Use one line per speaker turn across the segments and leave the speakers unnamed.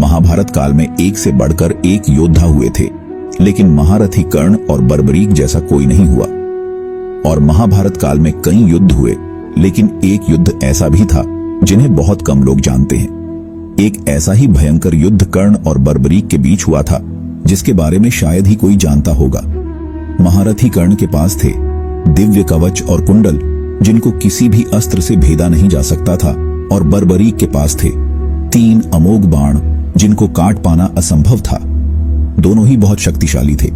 महाभारत काल में एक से बढ़कर एक योद्धा हुए थे, लेकिन महारथी कर्ण और बर्बरीक जैसा कोई नहीं हुआ। और महाभारत काल में कई युद्ध हुए, लेकिन एक युद्ध ऐसा भी था जिन्हें बहुत कम लोग जानते हैं। एक ऐसा ही भयंकर युद्ध कर्ण और बर्बरीक के बीच हुआ था जिसके बारे में शायद ही कोई जानता होगा। महारथी कर्ण के पास थे दिव्य कवच और कुंडल जिनको किसी भी अस्त्र से भेदा नहीं जा सकता था, और बर्बरीक के पास थे 3 अमोघ बाण जिनको काट पाना असंभव था। दोनों ही बहुत शक्तिशाली थे।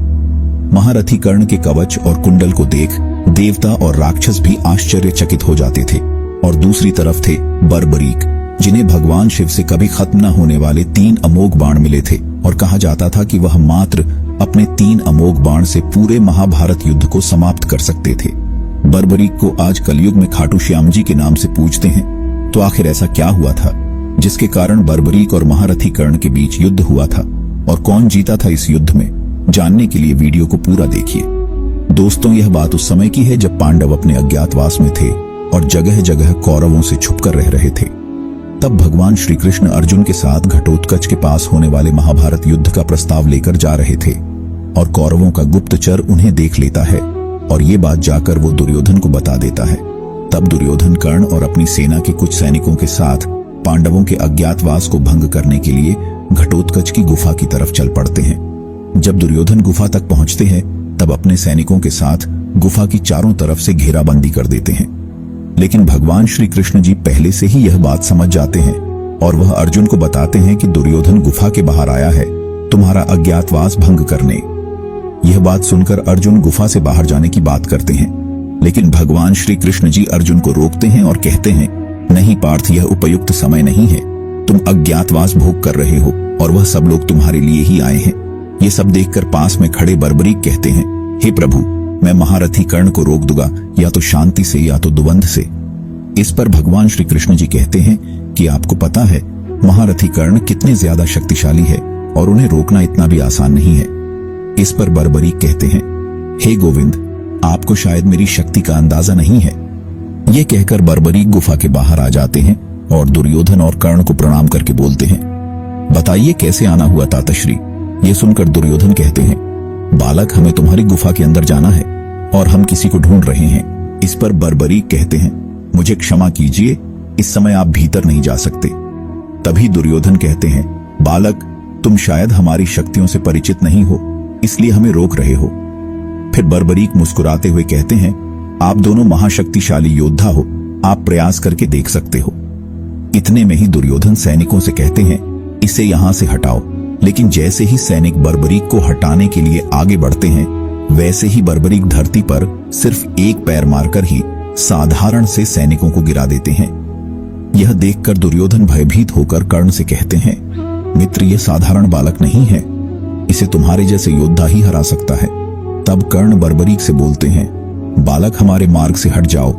महारथी कर्ण के कवच और कुंडल को देख देवता और राक्षस भी आश्चर्यचकित हो जाते थे, और दूसरी तरफ थे बर्बरीक जिन्हें भगवान शिव से कभी खत्म न होने वाले 3 अमोघ बाण मिले थे, और कहा जाता था कि वह मात्र अपने 3 अमोघ बाण से पूरे महाभारत युद्ध को समाप्त कर सकते थे। बर्बरीक को आज कलयुग में खाटू श्याम जी के नाम से पूजते हैं। तो आखिर ऐसा क्या हुआ था जिसके कारण बर्बरीक और महारथी कर्ण के बीच युद्ध हुआ था, और कौन जीता था इस युद्ध में? जानने के लिए वीडियो को पूरा देखिए। दोस्तों, यह बात उस समय की है जब पांडव अपने अज्ञातवास में थे और जगह जगह कौरवों से छुपकर रह रहे थे। तब भगवान श्री कृष्ण अर्जुन के साथ घटोत्कच के पास होने वाले महाभारत युद्ध का प्रस्ताव लेकर जा रहे थे, और कौरवों का गुप्तचर उन्हें देख लेता है और ये बात जाकर वो दुर्योधन को बता देता है। तब दुर्योधन कर्ण और अपनी सेना के कुछ सैनिकों के साथ पांडवों के अज्ञातवास को भंग करने के लिए घटोत्कच की गुफा की तरफ चल पड़ते हैं। जब दुर्योधन गुफा तक पहुंचते हैं तब अपने सैनिकों के साथ गुफा की चारों तरफ से घेराबंदी कर देते हैं, लेकिन भगवान श्री कृष्ण जी पहले से ही यह बात समझ जाते हैं और वह अर्जुन को बताते हैं कि दुर्योधन गुफा के बाहर आया है तुम्हारा अज्ञातवास भंग करने। यह बात सुनकर अर्जुन गुफा से बाहर जाने की बात करते हैं, लेकिन भगवान श्री कृष्ण जी अर्जुन को रोकते हैं और कहते हैं, नहीं पार्थ, यह उपयुक्त समय नहीं है। तुम अज्ञातवास भोग कर रहे हो और वह सब लोग तुम्हारे लिए ही आए हैं। ये सब देखकर पास में खड़े बर्बरीक कहते हैं, हे प्रभु, मैं महारथी कर्ण को रोक दूंगा, या तो शांति से या तो द्वंद से। इस पर भगवान श्री कृष्ण जी कहते हैं कि आपको पता है महारथी कर्ण कितने ज्यादा शक्तिशाली है और उन्हें रोकना इतना भी आसान नहीं है। इस पर बर्बरीक कहते हैं, हे गोविंद, आपको शायद मेरी शक्ति का अंदाजा नहीं है। ये कहकर बर्बरीक गुफा के बाहर आ जाते हैं और दुर्योधन और कर्ण को प्रणाम करके बोलते हैं, बताइए कैसे आना हुआ ताताश्री। ये सुनकर दुर्योधन कहते हैं, बालक, हमें तुम्हारी गुफा के अंदर जाना है और हम किसी को ढूंढ रहे हैं। इस पर बर्बरीक कहते हैं, मुझे क्षमा कीजिए, इस समय आप भीतर नहीं जा सकते। तभी दुर्योधन कहते हैं, बालक, तुम शायद हमारी शक्तियों से परिचित नहीं हो, इसलिए हमें रोक रहे हो। फिर बर्बरीक मुस्कुराते हुए कहते हैं, आप दोनों महाशक्तिशाली योद्धा हो, आप प्रयास करके देख सकते हो। इतने में ही दुर्योधन सैनिकों से कहते हैं, इसे यहां से हटाओ। लेकिन जैसे ही सैनिक बर्बरीक को हटाने के लिए आगे बढ़ते हैं, वैसे ही बर्बरीक धरती पर सिर्फ एक पैर मारकर ही साधारण से सैनिकों को गिरा देते हैं। यह देखकर दुर्योधन भयभीत होकर कर्ण से कहते हैं, मित्र, यह साधारण बालक नहीं है, इसे तुम्हारे जैसे योद्धा ही हरा सकता है। तब कर्ण बर्बरीक से बोलते हैं, बालक, हमारे मार्ग से हट जाओ,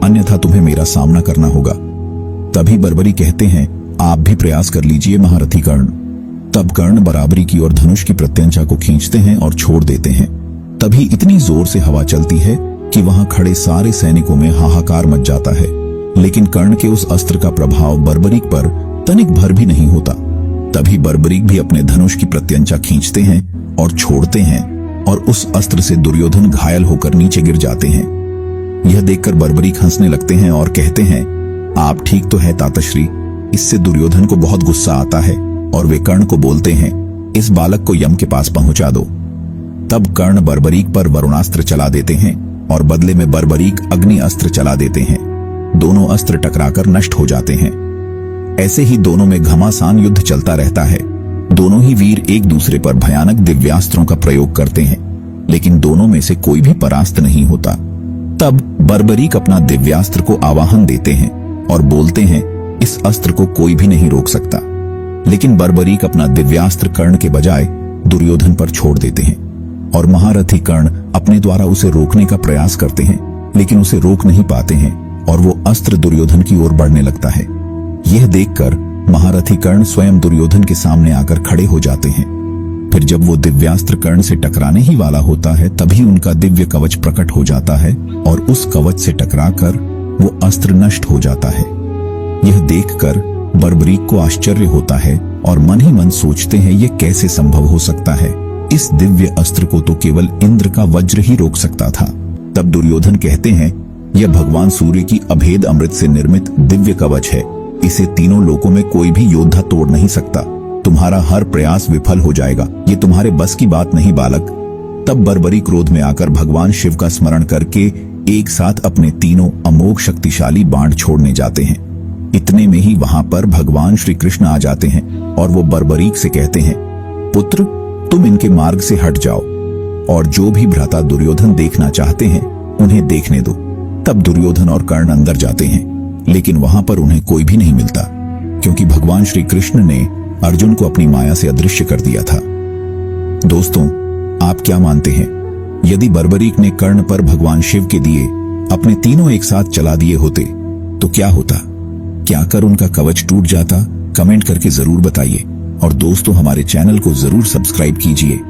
अन्यथा तुम्हें मेरा सामना करना होगा। तभी बर्बरीक कहते हैं, आप भी प्रयास कर लीजिए महारथी कर्ण। तब कर्ण बराबरी की और धनुष की प्रत्यंचा को खींचते हैं और छोड़ देते हैं। तभी इतनी जोर से हवा चलती है कि वहां खड़े सारे सैनिकों में हाहाकार मच जाता है, लेकिन कर्ण के उस अस्त्र का प्रभाव बर्बरीक पर तनिक भर भी नहीं होता। तभी बर्बरीक भी अपने धनुष की प्रत्यंचा खींचते हैं और छोड़ते हैं, और उस अस्त्र से दुर्योधन घायल होकर नीचे गिर जाते हैं। यह देखकर बर्बरीक हंसने लगते हैं और कहते हैं, आप ठीक तो है ताताश्री। इससे दुर्योधन को बहुत गुस्सा आता है और वे कर्ण को बोलते हैं, इस बालक को यम के पास पहुंचा दो। तब कर्ण बर्बरीक पर वरुणास्त्र चला देते हैं और बदले में बर्बरीक अग्नि अस्त्र चला देते हैं। दोनों अस्त्र टकराकर नष्ट हो जाते हैं। ऐसे ही दोनों में घमासान युद्ध चलता रहता है। दोनों ही वीर एक दूसरे पर भयानक दिव्यास्त्रों का प्रयोग करते हैं, लेकिन दोनों में से कोई भी परास्त नहीं होता। तब बर्बरीक अपना दिव्यास्त्र को आवाहन देते हैं और बोलते हैं, इस अस्त्र को कोई भी नहीं रोक सकता। लेकिन बर्बरीक अपना दिव्यास्त्र कर्ण के बजाय दुर्योधन पर छोड़ देते हैं, और महारथी कर्ण अपने द्वारा उसे रोकने का प्रयास करते हैं, लेकिन उसे रोक नहीं पाते हैं और वो अस्त्र दुर्योधन की ओर बढ़ने लगता है। यह देखकर महारथी कर्ण स्वयं दुर्योधन के सामने आकर खड़े हो जाते हैं। फिर जब वो दिव्यास्त्र कर्ण से टकराने ही वाला होता है, तभी उनका दिव्य कवच प्रकट हो जाता है और उस कवच से टकराकर वो अस्त्र नष्ट हो जाता है। यह देखकर बर्बरीक को आश्चर्य होता है और मन ही मन सोचते हैं ये कैसे संभव हो सकता है। इस दिव्य अस्त्र को तो केवल इंद्र का वज्र ही रोक सकता था। तब दुर्योधन कहते हैं, यह भगवान सूर्य की अभेद अमृत से निर्मित दिव्य कवच है। इसे तीनों लोकों में कोई भी योद्धा तोड़ नहीं सकता। तुम्हारा हर प्रयास विफल हो जाएगा। ये तुम्हारे बस की बात नहीं बालक। तब बर्बरी क्रोध में आकर भगवान शिव का स्मरण करके एक साथ अपने तीनों अमोघ शक्तिशाली बाण छोड़ने जाते हैं। इतने में ही वहां पर भगवान श्री कृष्ण आ जाते हैं और वो बर्बरीक से कहते हैं, पुत्र तुम इनके मार्ग से हट जाओ और जो भी भ्राता दुर्योधन देखना चाहते हैं उन्हें देखने दो। तब दुर्योधन और कर्ण अंदर जाते हैं, लेकिन वहां पर उन्हें कोई भी नहीं मिलता, क्योंकि भगवान श्री कृष्ण ने अर्जुन को अपनी माया से अदृश्य कर दिया था। दोस्तों, आप क्या मानते हैं? यदि बर्बरीक ने कर्ण पर भगवान शिव के दिए अपने तीनों एक साथ चला दिए होते तो क्या होता? क्या कर उनका कवच टूट जाता? कमेंट करके जरूर बताइए और दोस्तों हमारे चैनल को जरूर सब्सक्राइब कीजिए।